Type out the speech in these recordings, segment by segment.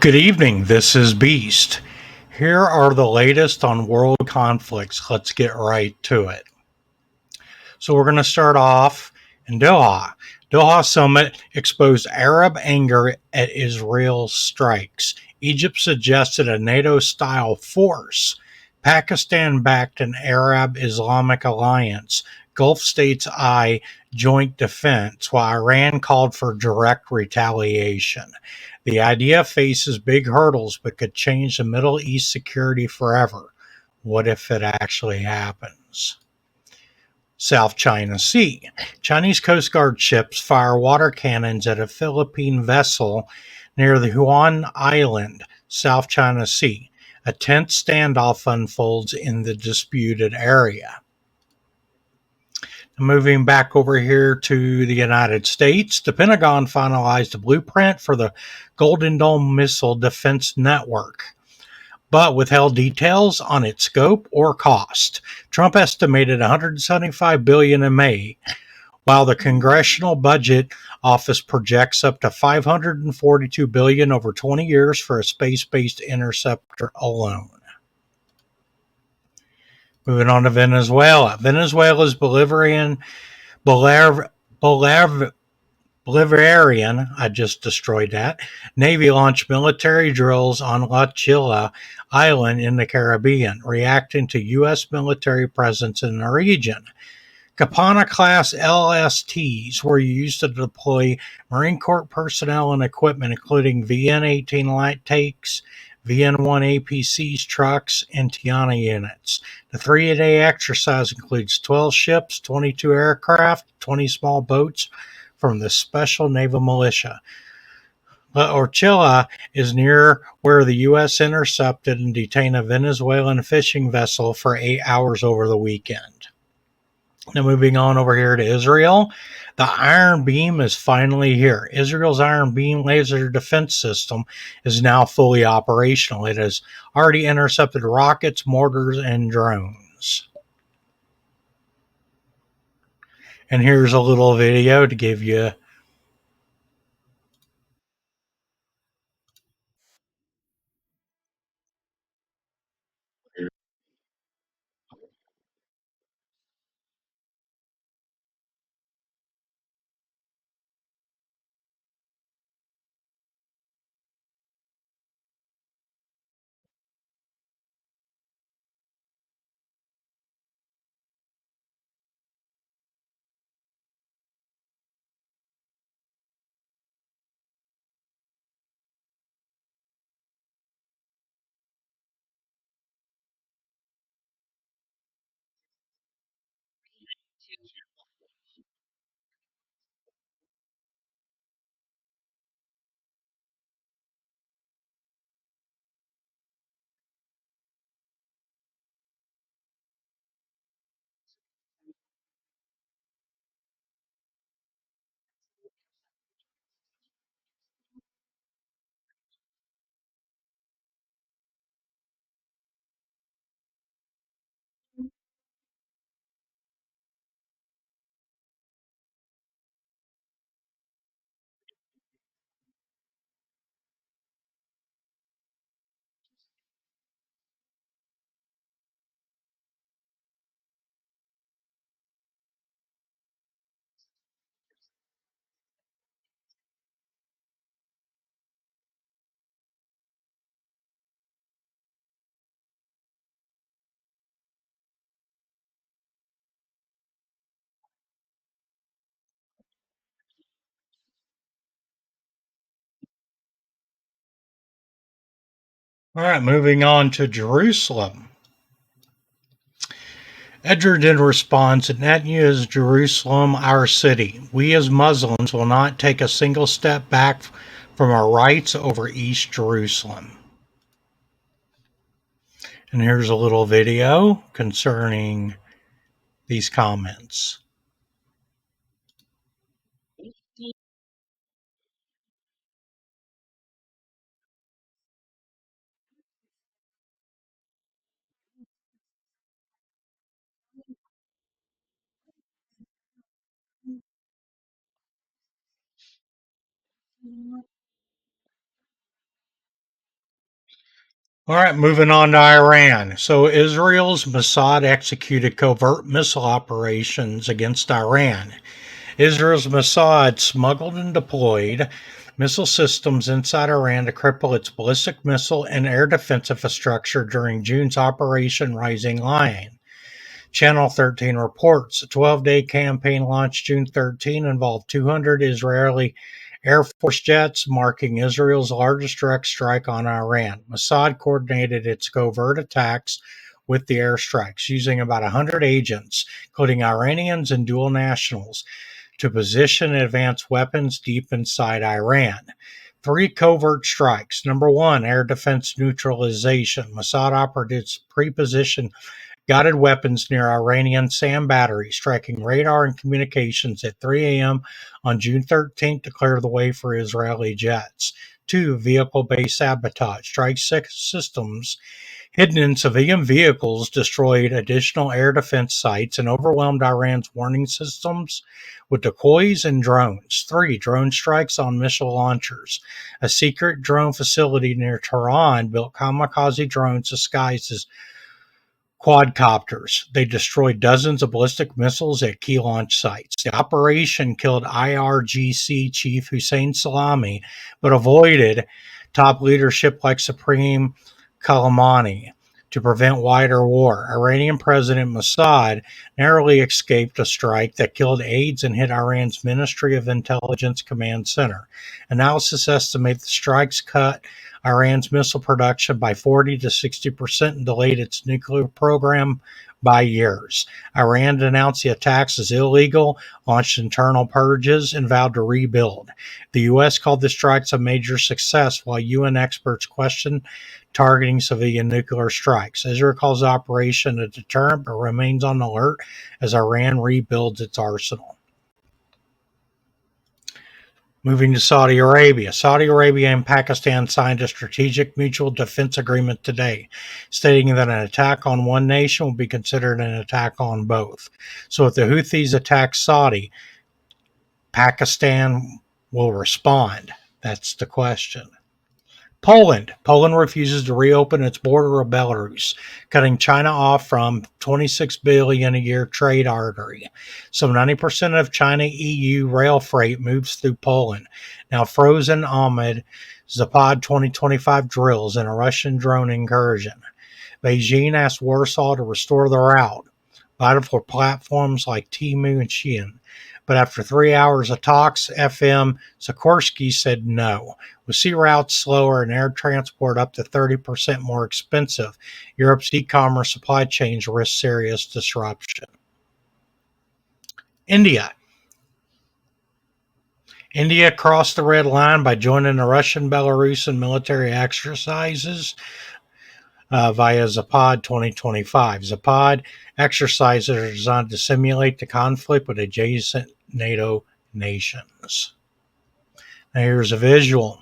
Good evening, this is Beast. Here are the latest on world conflicts. Let's get right to it. So, we're going to start off in Doha. Doha summit exposed Arab anger at Israel's strikes. Egypt suggested a NATO style force. Pakistan backed an Arab Islamic alliance. Gulf states eye joint defense, while Iran called for direct retaliation. The idea faces big hurdles but could change the Middle East security forever. What if it actually happens? South China Sea. Chinese Coast Guard ships fire water cannons at a Philippine vessel near the Huan Island, South China Sea. A tense standoff unfolds in the disputed area. Moving back over here to the United States, the Pentagon finalized a blueprint for the Golden Dome missile defense network, but withheld details on its scope or cost. Trump estimated $175 billion in May, while the Congressional Budget Office projects up to $542 billion over 20 years for a space-based interceptor alone. Moving on to Venezuela. Venezuela's Bolivar, Bolivarian, I just destroyed that, Navy launched military drills on La Chilla Island in the Caribbean, reacting to U.S. military presence in the region. Capana-class LSTs were used to deploy Marine Corps personnel and equipment, including VN-18 light tanks, VN-1 APCs, trucks, and Tiana units. The three-day exercise includes 12 ships, 22 aircraft, 20 small boats from the Special Naval Militia. La Orchilla is near where the U.S. intercepted and detained a Venezuelan fishing vessel for 8 hours over the weekend. Now, moving on over here to Israel, the Iron Beam is finally here. Israel's Iron Beam laser defense system is now fully operational. It has already intercepted rockets, mortars, and drones. And here's a little video to give you. All right, moving on to Jerusalem. Edgerton responds that Netanyahu's Jerusalem, our city. We as Muslims will not take a single step back from our rights over East Jerusalem. And here's a little video concerning these comments. All right, moving on to Iran. So, Israel's Mossad executed covert missile operations against Iran. Israel's Mossad smuggled and deployed missile systems inside Iran to cripple its ballistic missile and air defense infrastructure during June's Operation Rising Lion. Channel 13 reports a 12-day campaign launched June 13 involved 200 Israeli Air Force jets, marking Israel's largest direct strike on Iran. Mossad coordinated its covert attacks with the airstrikes, using about 100 agents, including Iranians and dual nationals, to position advanced weapons deep inside Iran. Three covert strikes. Number one, air defense neutralization. Mossad operatives pre-positioned guided weapons near Iranian SAM batteries, striking radar and communications at 3 a.m. on June 13th to clear the way for Israeli jets. Two, vehicle-based sabotage. Strike systems hidden in civilian vehicles destroyed additional air defense sites and overwhelmed Iran's warning systems with decoys and drones. Three, drone strikes on missile launchers. A secret drone facility near Tehran built kamikaze drones disguised as quadcopters. They destroyed dozens of ballistic missiles at key launch sites. The operation killed IRGC Chief Hussein Salami, but avoided top leadership like Supreme Kalamani to prevent wider war. Iranian President Mossad narrowly escaped a strike that killed aides and hit Iran's Ministry of Intelligence Command Center. Analysis estimates the strikes cut Iran's missile production by 40 to 60% and delayed its nuclear program by years. Iran denounced the attacks as illegal, launched internal purges, and vowed to rebuild. The U.S. called the strikes a major success, while UN experts questioned targeting civilian nuclear strikes. Israel calls the operation a deterrent but remains on alert as Iran rebuilds its arsenal. Moving to Saudi Arabia. Saudi Arabia and Pakistan signed a strategic mutual defense agreement today, stating that an attack on one nation will be considered an attack on both. So if the Houthis attack Saudi, Pakistan will respond. That's the question. Poland. Poland refuses to reopen its border with Belarus, cutting China off from $26 billion a year trade artery. Some 90% of China-EU rail freight moves through Poland, now frozen amid Zapad 2025 drills and a Russian drone incursion. Beijing asked Warsaw to restore the route, vital for platforms like Temu and Shein. But after 3 hours of talks, FM Sikorsky said no. With sea routes slower and air transport up to 30% more expensive, Europe's e-commerce supply chains risk serious disruption. India. India crossed the red line by joining the Russian Belarusian military exercises via Zapad 2025. Zapad exercises are designed to simulate the conflict with adjacent NATO nations. Now here's a visual.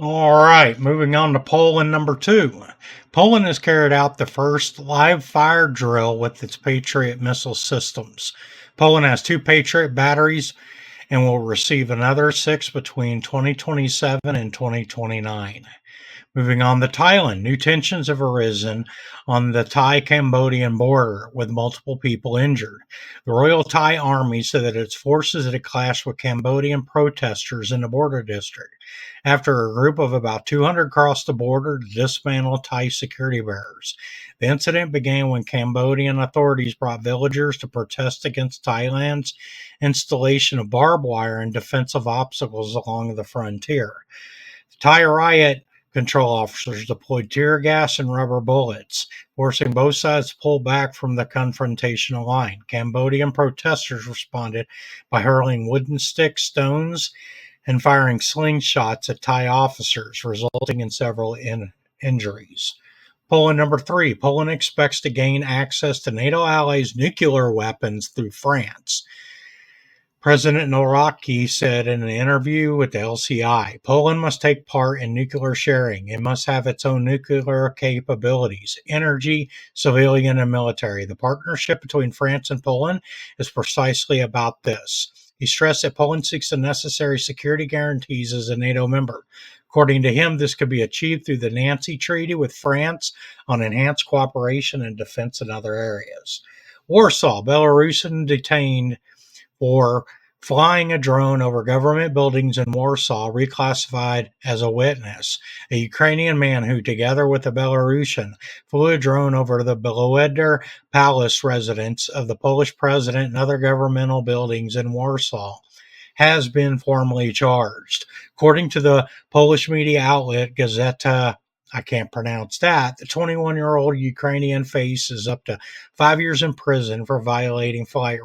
All right, moving on to Poland number 2. Poland has carried out the first live fire drill with its Patriot missile systems. Poland has 2 Patriot batteries and will receive another 6 between 2027 and 2029. Moving on to Thailand, new tensions have arisen on the Thai-Cambodian border with multiple people injured. The Royal Thai Army said that its forces had clashed with Cambodian protesters in the border district after a group of about 200 crossed the border to dismantle Thai security barriers. The incident began when Cambodian authorities brought villagers to protest against Thailand's installation of barbed wire and defensive obstacles along the frontier. Thai riot control officers deployed tear gas and rubber bullets, forcing both sides to pull back from the confrontational line. Cambodian protesters responded by hurling wooden sticks, stones, and firing slingshots at Thai officers, resulting in several injuries. Poland number 3. Poland expects to gain access to NATO allies' nuclear weapons through France. President Noraki said in an interview with the LCI, Poland must take part in nuclear sharing. It must have its own nuclear capabilities, energy, civilian, and military. The partnership between France and Poland is precisely about this. He stressed that Poland seeks the necessary security guarantees as a NATO member. According to him, this could be achieved through the Nancy Treaty with France on enhanced cooperation in defense and other areas. Warsaw, Belarusian detained or flying a drone over government buildings in Warsaw, reclassified as a witness. A Ukrainian man who, together with a Belarusian, flew a drone over the Belvedere Palace residence of the Polish president and other governmental buildings in Warsaw, has been formally charged. According to the Polish media outlet Gazeta, I can't pronounce that, the 21-year-old Ukrainian faces up to 5 years in prison for violating flight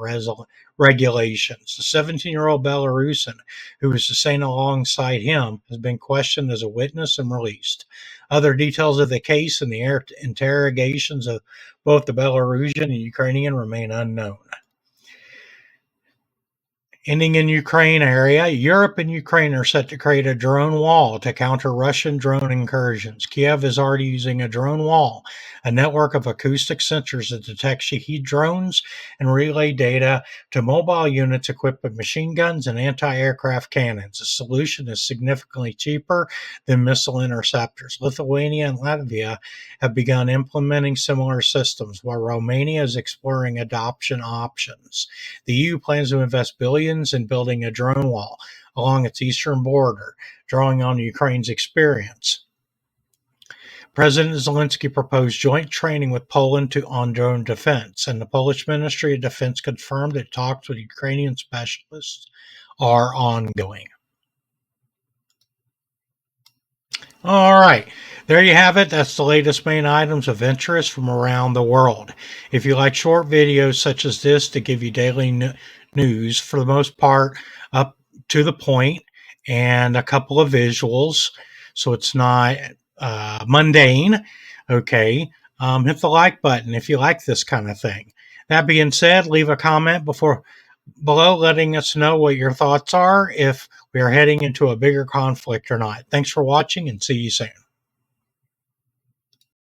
regulations. The 17-year-old Belarusian, who was detained alongside him, has been questioned as a witness and released. Other details of the case and the interrogations of both the Belarusian and Ukrainian remain unknown. Ending in Ukraine area, Europe and Ukraine are set to create a drone wall to counter Russian drone incursions. Kiev is already using a drone wall, a network of acoustic sensors that detect Shahed drones and relay data to mobile units equipped with machine guns and anti-aircraft cannons. The solution is significantly cheaper than missile interceptors. Lithuania and Latvia have begun implementing similar systems, while Romania is exploring adoption options. The EU plans to invest billions in building a drone wall along its eastern border, drawing on Ukraine's experience. President Zelensky proposed joint training with Poland on drone defense, and the Polish Ministry of Defense confirmed that talks with Ukrainian specialists are ongoing. All right, there you have it. That's the latest main items of interest from around the world. If you like short videos such as this to give you daily news, for the most part, up to the point, and a couple of visuals, so it's not mundane, okay, hit the like button if you like this kind of thing. That being said, leave a comment below letting us know what your thoughts are, if we are heading into a bigger conflict or not. Thanks for watching, and see you soon.